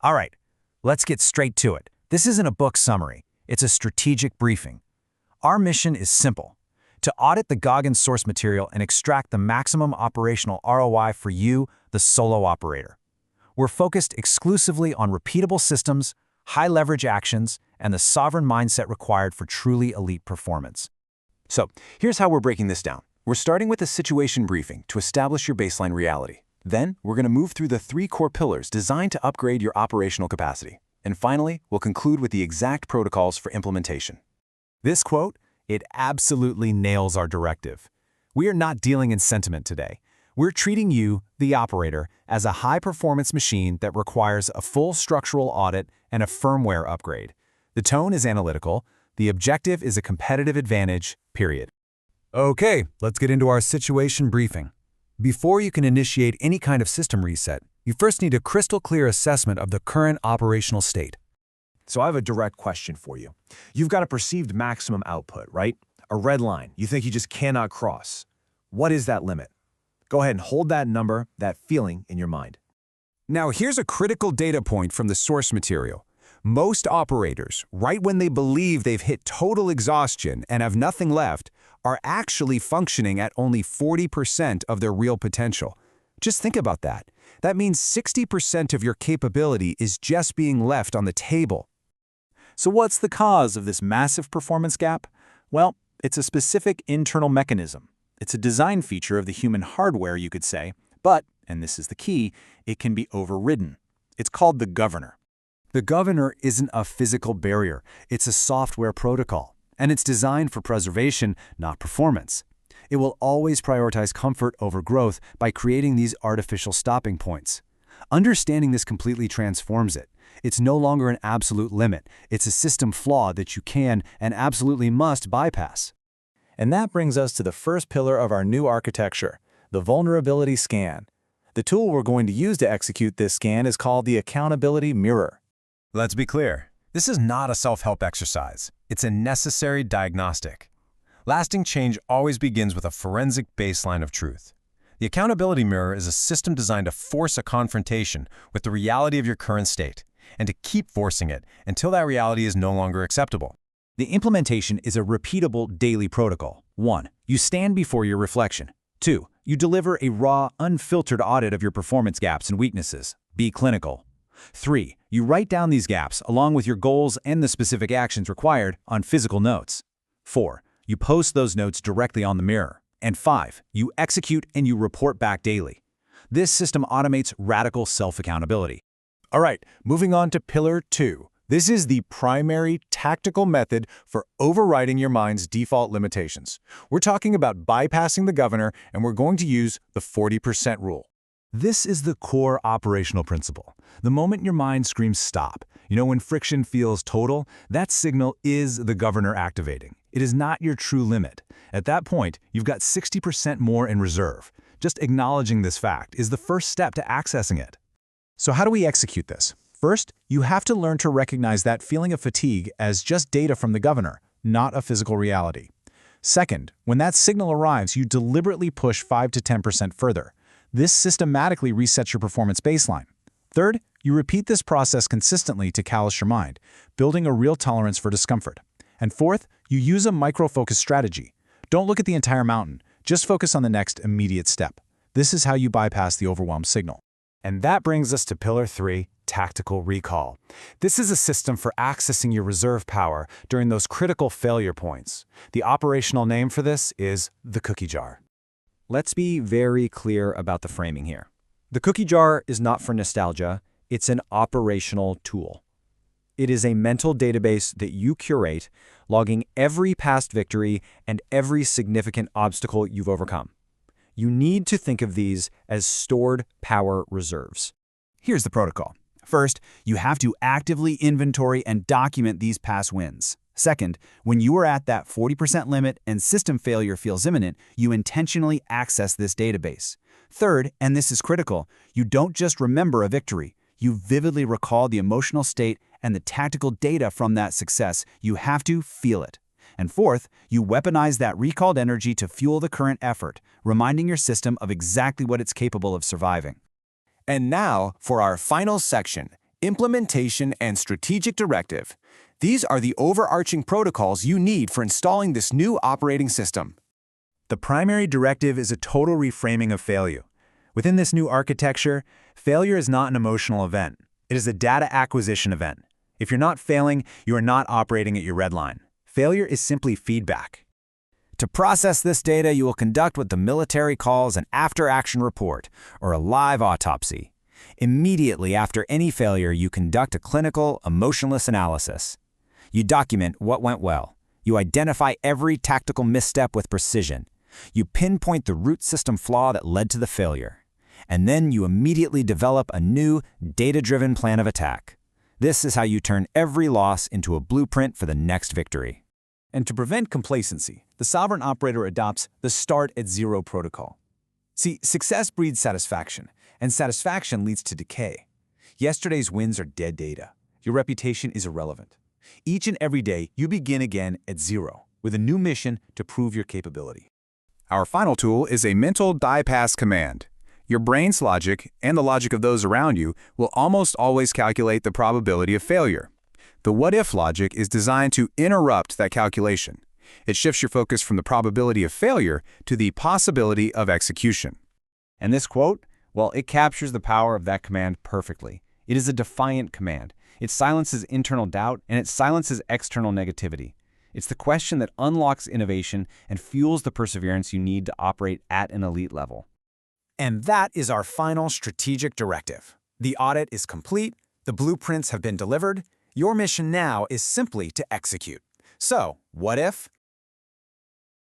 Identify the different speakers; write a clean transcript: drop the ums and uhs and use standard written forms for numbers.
Speaker 1: All right, let's get straight to it. This isn't a book summary. It's a strategic briefing. Our mission is simple: to audit the Goggins source material and extract the maximum operational ROI for you, the solo operator. We're focused exclusively on repeatable systems, high-leverage actions, and the sovereign mindset required for truly elite performance.
Speaker 2: So, here's how we're breaking this down. We're starting with a situation briefing to establish your baseline reality. Then, we're going to move through the 3 core pillars designed to upgrade your operational capacity. And finally, we'll conclude with the exact protocols for implementation.
Speaker 1: This quote, it absolutely nails our directive. We are not dealing in sentiment today. We're treating you, the operator, as a high-performance machine that requires a full structural audit and a firmware upgrade. The tone is analytical. The objective is a competitive advantage, period. Okay, let's get into our situation briefing. Before you can initiate any kind of system reset, you first need a crystal-clear assessment of the current operational state.
Speaker 3: So I have a direct question for you. You've got a perceived maximum output, right? A red line you think you just cannot cross. What is that limit? Go ahead and hold that number, that feeling in your mind.
Speaker 4: Now here's a critical data point from the source material. Most operators, right when they believe they've hit total exhaustion and have nothing left, are actually functioning at only 40% of their real potential. Just think about that. That means 60% of your capability is just being left on the table.
Speaker 5: So what's the cause of this massive performance gap? Well, it's a specific internal mechanism. It's a design feature of the human hardware, you could say, but, and this is the key, it can be overridden. It's called the governor.
Speaker 1: The governor isn't a physical barrier. It's a software protocol, and it's designed for preservation, not performance. It will always prioritize comfort over growth by creating these artificial stopping points. Understanding this completely transforms it. It's no longer an absolute limit. It's a system flaw that you can and absolutely must bypass.
Speaker 5: And that brings us to the first pillar of our new architecture, the vulnerability scan. The tool we're going to use to execute this scan is called the accountability mirror.
Speaker 6: Let's be clear. This is not a self-help exercise. It's a necessary diagnostic. Lasting change always begins with a forensic baseline of truth. The accountability mirror is a system designed to force a confrontation with the reality of your current state, and to keep forcing it until that reality is no longer acceptable.
Speaker 1: The implementation is a repeatable daily protocol. 1. You stand before your reflection. 2. You deliver a raw, unfiltered audit of your performance gaps and weaknesses. Be clinical. 3. You write down these gaps, along with your goals and the specific actions required, on physical notes. 4. You post those notes directly on the mirror. And 5. You execute and you report back daily. This system automates radical self-accountability.
Speaker 3: All right, moving on to pillar 2. This is the primary tactical method for overriding your mind's default limitations. We're talking about bypassing the governor, and we're going to use the 40% rule.
Speaker 1: This is the core operational principle. The moment your mind screams stop, when friction feels total, that signal is the governor activating. It is not your true limit. At that point, you've got 60% more in reserve. Just acknowledging this fact is the first step to accessing it.
Speaker 3: So how do we execute this? First, you have to learn to recognize that feeling of fatigue as just data from the governor, not a physical reality. Second, when that signal arrives, you deliberately push 5 to 10% further. This systematically resets your performance baseline. Third, you repeat this process consistently to callous your mind, building a real tolerance for discomfort. And fourth, you use a micro-focus strategy. Don't look at the entire mountain, just focus on the next immediate step. This is how you bypass the overwhelmed signal.
Speaker 4: And that brings us to pillar 3, tactical recall. This is a system for accessing your reserve power during those critical failure points. The operational name for this is the cookie jar.
Speaker 7: Let's be very clear about the framing here. The cookie jar is not for nostalgia, it's an operational tool. It is a mental database that you curate, logging every past victory and every significant obstacle you've overcome. You need to think of these as stored power reserves.
Speaker 1: Here's the protocol. First, you have to actively inventory and document these past wins. Second, when you are at that 40% limit and system failure feels imminent, you intentionally access this database. Third, and this is critical, you don't just remember a victory. You vividly recall the emotional state and the tactical data from that success. You have to feel it. And fourth, you weaponize that recalled energy to fuel the current effort, reminding your system of exactly what it's capable of surviving.
Speaker 2: And now for our final section,
Speaker 1: implementation, and strategic directive. These are the overarching protocols you need for installing this new operating system.
Speaker 3: The primary directive is a total reframing of failure. Within this new architecture, failure is not an emotional event. It is a data acquisition event. If you're not failing, you are not operating at your red line. Failure is simply feedback.
Speaker 1: To process this data, you will conduct what the military calls an after-action report, or a live autopsy. Immediately after any failure, you conduct a clinical, emotionless analysis. You document what went well. You identify every tactical misstep with precision. You pinpoint the root system flaw that led to the failure. And then you immediately develop a new, data-driven plan of attack. This is how you turn every loss into a blueprint for the next victory.
Speaker 3: And to prevent complacency, the sovereign operator adopts the Start at Zero protocol. See, success breeds satisfaction, and satisfaction leads to decay. Yesterday's wins are dead data. Your reputation is irrelevant. Each and every day, you begin again at zero, with a new mission to prove your capability.
Speaker 4: Our final tool is a mental die-pass command. Your brain's logic, and the logic of those around you, will almost always calculate the probability of failure. The what-if logic is designed to interrupt that calculation. It shifts your focus from the probability of failure to the possibility of execution.
Speaker 5: And this quote, well, it captures the power of that command perfectly. It is a defiant command. It silences internal doubt, and it silences external negativity. It's the question that unlocks innovation and fuels the perseverance you need to operate at an elite level.
Speaker 1: And that is our final strategic directive. The audit is complete, the blueprints have been delivered. Your mission now is simply to execute. So, what if?